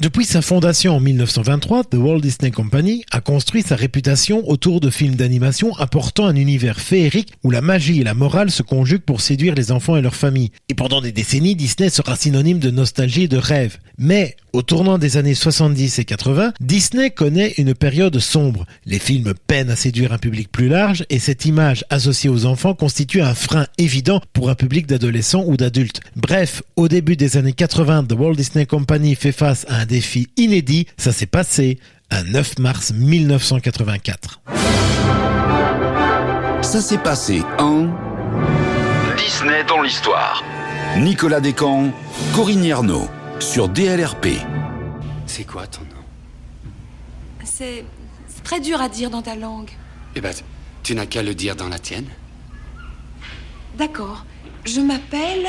Depuis sa fondation en 1923, The Walt Disney Company a construit sa réputation autour de films d'animation apportant un univers féerique où la magie et la morale se conjuguent pour séduire les enfants et leurs familles. Et pendant des décennies, Disney sera synonyme de nostalgie et de rêve. Mais, au tournant des années 70 et 80, Disney connaît une période sombre. Les films peinent à séduire un public plus large et cette image associée aux enfants constitue un frein évident pour un public d'adolescents ou d'adultes. Bref, au début des années 80, The Walt Disney Company fait face à un défi inédit. Ça s'est passé un 9 mars 1984. Ça s'est passé en... Disney dans l'histoire. Nicolas Descamps, Corinne Yerno, sur DLRP. C'est quoi ton nom? C'est très dur à dire dans ta langue. Eh ben, tu n'as qu'à le dire dans la tienne. D'accord. Je m'appelle...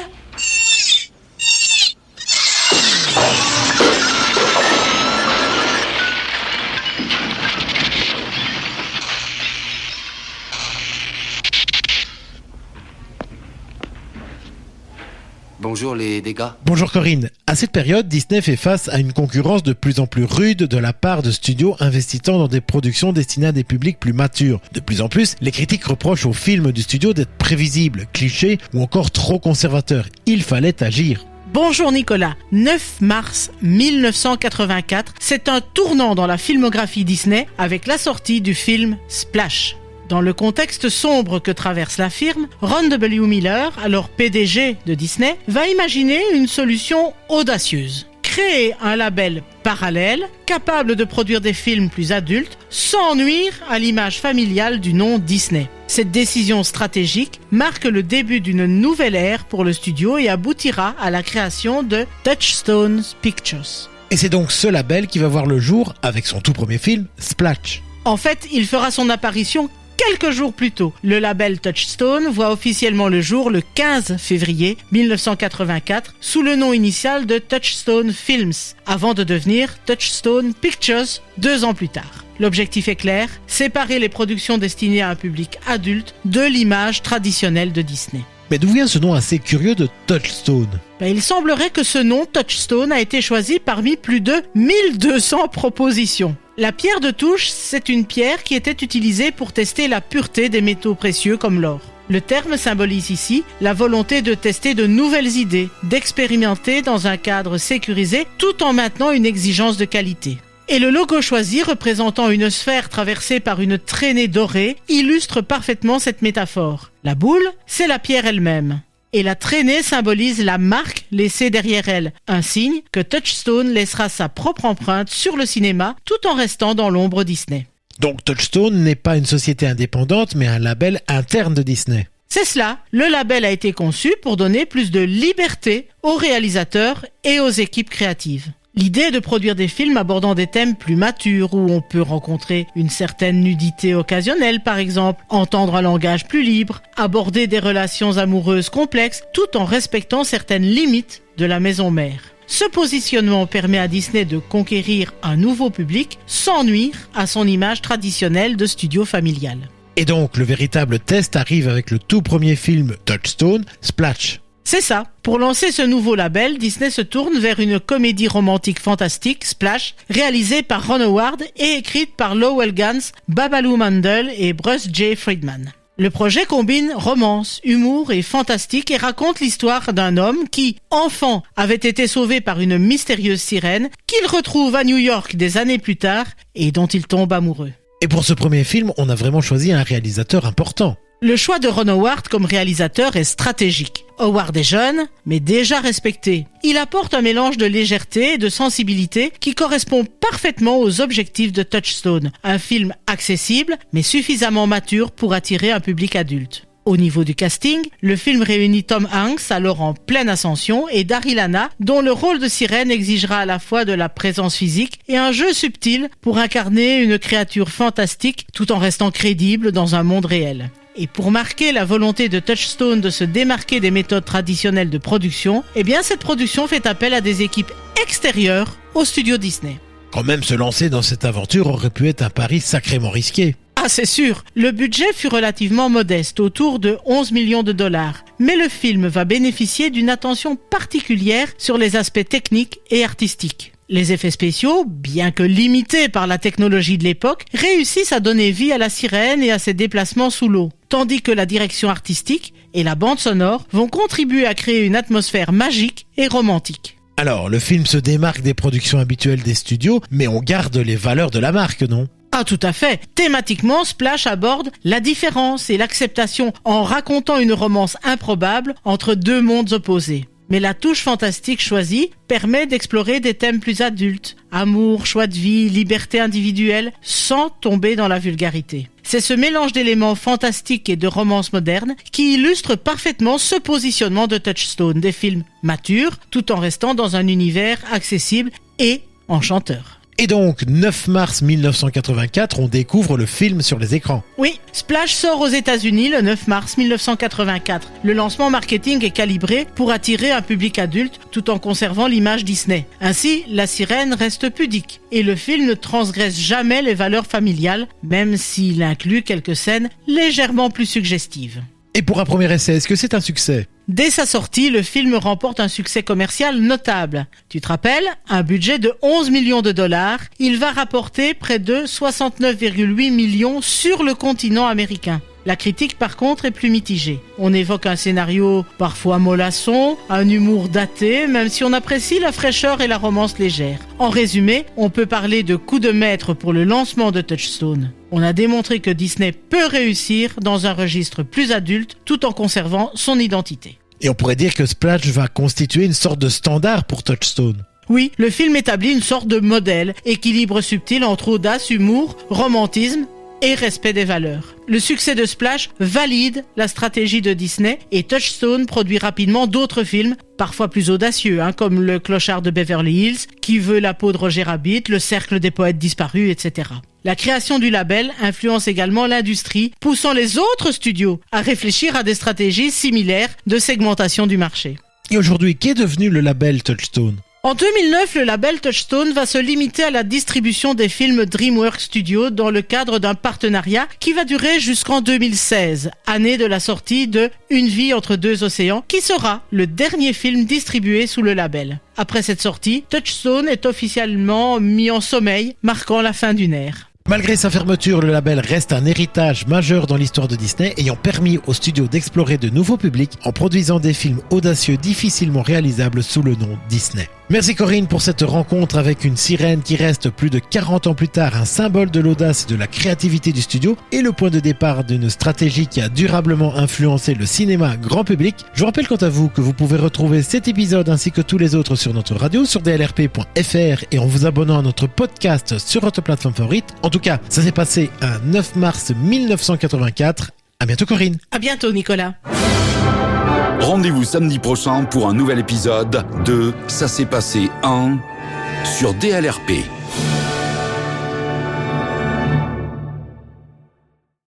Bonjour les dégâts. Bonjour Corinne. À cette période, Disney fait face à une concurrence de plus en plus rude de la part de studios investissant dans des productions destinées à des publics plus matures. De plus en plus, les critiques reprochent aux films du studio d'être prévisibles, clichés ou encore trop conservateurs. Il fallait agir. Bonjour Nicolas. 9 mars 1984, c'est un tournant dans la filmographie Disney avec la sortie du film Splash. Dans le contexte sombre que traverse la firme, Ron W. Miller, alors PDG de Disney, va imaginer une solution audacieuse. Créer un label parallèle, capable de produire des films plus adultes, sans nuire à l'image familiale du nom Disney. Cette décision stratégique marque le début d'une nouvelle ère pour le studio et aboutira à la création de Touchstone Pictures. Et c'est donc ce label qui va voir le jour avec son tout premier film, Splash. En fait, il fera son apparition quelques jours plus tôt. Le label Touchstone voit officiellement le jour le 15 février 1984 sous le nom initial de Touchstone Films, avant de devenir Touchstone Pictures 2 ans plus tard. L'objectif est clair, séparer les productions destinées à un public adulte de l'image traditionnelle de Disney. Mais d'où vient ce nom assez curieux de Touchstone ? Il semblerait que ce nom Touchstone a été choisi parmi plus de 1200 propositions. La pierre de touche, c'est une pierre qui était utilisée pour tester la pureté des métaux précieux comme l'or. Le terme symbolise ici la volonté de tester de nouvelles idées, d'expérimenter dans un cadre sécurisé tout en maintenant une exigence de qualité. Et le logo choisi, représentant une sphère traversée par une traînée dorée, illustre parfaitement cette métaphore. La boule, c'est la pierre elle-même. Et la traînée symbolise la marque laissée derrière elle, un signe que Touchstone laissera sa propre empreinte sur le cinéma tout en restant dans l'ombre Disney. Donc Touchstone n'est pas une société indépendante mais un label interne de Disney. C'est cela, le label a été conçu pour donner plus de liberté aux réalisateurs et aux équipes créatives. L'idée est de produire des films abordant des thèmes plus matures où on peut rencontrer une certaine nudité occasionnelle par exemple, entendre un langage plus libre, aborder des relations amoureuses complexes tout en respectant certaines limites de la maison mère. Ce positionnement permet à Disney de conquérir un nouveau public sans nuire à son image traditionnelle de studio familial. Et donc le véritable test arrive avec le tout premier film Touchstone, Splash. C'est ça. Pour lancer ce nouveau label, Disney se tourne vers une comédie romantique fantastique, Splash, réalisée par Ron Howard et écrite par Lowell Gans, Babaloo Mandel et Bruce J. Friedman. Le projet combine romance, humour et fantastique et raconte l'histoire d'un homme qui, enfant, avait été sauvé par une mystérieuse sirène qu'il retrouve à New York des années plus tard et dont il tombe amoureux. Et pour ce premier film, on a vraiment choisi un réalisateur important. Le choix de Ron Howard comme réalisateur est stratégique. Howard est jeune, mais déjà respecté. Il apporte un mélange de légèreté et de sensibilité qui correspond parfaitement aux objectifs de Touchstone. Un film accessible, mais suffisamment mature pour attirer un public adulte. Au niveau du casting, le film réunit Tom Hanks, alors en pleine ascension, et Daryl Hannah, dont le rôle de sirène exigera à la fois de la présence physique et un jeu subtil pour incarner une créature fantastique tout en restant crédible dans un monde réel. Et pour marquer la volonté de Touchstone de se démarquer des méthodes traditionnelles de production, cette production fait appel à des équipes extérieures au studio Disney. Quand même se lancer dans cette aventure aurait pu être un pari sacrément risqué. Ah, c'est sûr. Le budget fut relativement modeste, autour de 11 millions de dollars. Mais le film va bénéficier d'une attention particulière sur les aspects techniques et artistiques. Les effets spéciaux, bien que limités par la technologie de l'époque, réussissent à donner vie à la sirène et à ses déplacements sous l'eau, tandis que la direction artistique et la bande sonore vont contribuer à créer une atmosphère magique et romantique. Alors, le film se démarque des productions habituelles des studios, mais on garde les valeurs de la marque, non ? Ah, tout à fait. Thématiquement, Splash aborde la différence et l'acceptation en racontant une romance improbable entre deux mondes opposés. Mais la touche fantastique choisie permet d'explorer des thèmes plus adultes, amour, choix de vie, liberté individuelle, sans tomber dans la vulgarité. C'est ce mélange d'éléments fantastiques et de romances modernes qui illustre parfaitement ce positionnement de Touchstone, des films matures, tout en restant dans un univers accessible et enchanteur. Et donc, 9 mars 1984, on découvre le film sur les écrans. Oui, Splash sort aux États-Unis le 9 mars 1984. Le lancement marketing est calibré pour attirer un public adulte tout en conservant l'image Disney. Ainsi, la sirène reste pudique et le film ne transgresse jamais les valeurs familiales, même s'il inclut quelques scènes légèrement plus suggestives. Et pour un premier essai, est-ce que c'est un succès ? Dès sa sortie, le film remporte un succès commercial notable. Tu te rappelles, un budget de 11 millions de dollars, il va rapporter près de 69,8 millions sur le continent américain. La critique par contre est plus mitigée. On évoque un scénario parfois mollasson, un humour daté, même si on apprécie la fraîcheur et la romance légère. En résumé, on peut parler de coup de maître pour le lancement de Touchstone. On a démontré que Disney peut réussir dans un registre plus adulte tout en conservant son identité. Et on pourrait dire que Splash va constituer une sorte de standard pour Touchstone. Oui, le film établit une sorte de modèle, équilibre subtil entre audace, humour, romantisme et respect des valeurs. Le succès de Splash valide la stratégie de Disney et Touchstone produit rapidement d'autres films, parfois plus audacieux, comme Le Clochard de Beverly Hills, Qui veut la peau de Roger Rabbit, Le Cercle des poètes disparus, etc. La création du label influence également l'industrie, poussant les autres studios à réfléchir à des stratégies similaires de segmentation du marché. Et aujourd'hui, qu'est devenu le label Touchstone ? En 2009, le label Touchstone va se limiter à la distribution des films DreamWorks Studios dans le cadre d'un partenariat qui va durer jusqu'en 2016, année de la sortie de Une vie entre deux océans, qui sera le dernier film distribué sous le label. Après cette sortie, Touchstone est officiellement mis en sommeil, marquant la fin d'une ère. Malgré sa fermeture, le label reste un héritage majeur dans l'histoire de Disney, ayant permis aux studios d'explorer de nouveaux publics en produisant des films audacieux difficilement réalisables sous le nom Disney. Merci Corinne pour cette rencontre avec une sirène qui reste plus de 40 ans plus tard un symbole de l'audace et de la créativité du studio et le point de départ d'une stratégie qui a durablement influencé le cinéma grand public. Je vous rappelle quant à vous que vous pouvez retrouver cet épisode ainsi que tous les autres sur notre radio sur dlrp.fr et en vous abonnant à notre podcast sur votre plateforme favorite. En tout cas, ça s'est passé un 9 mars 1984. À bientôt Corinne. À bientôt Nicolas. Rendez-vous samedi prochain pour un nouvel épisode de Ça s'est passé en sur DLRP.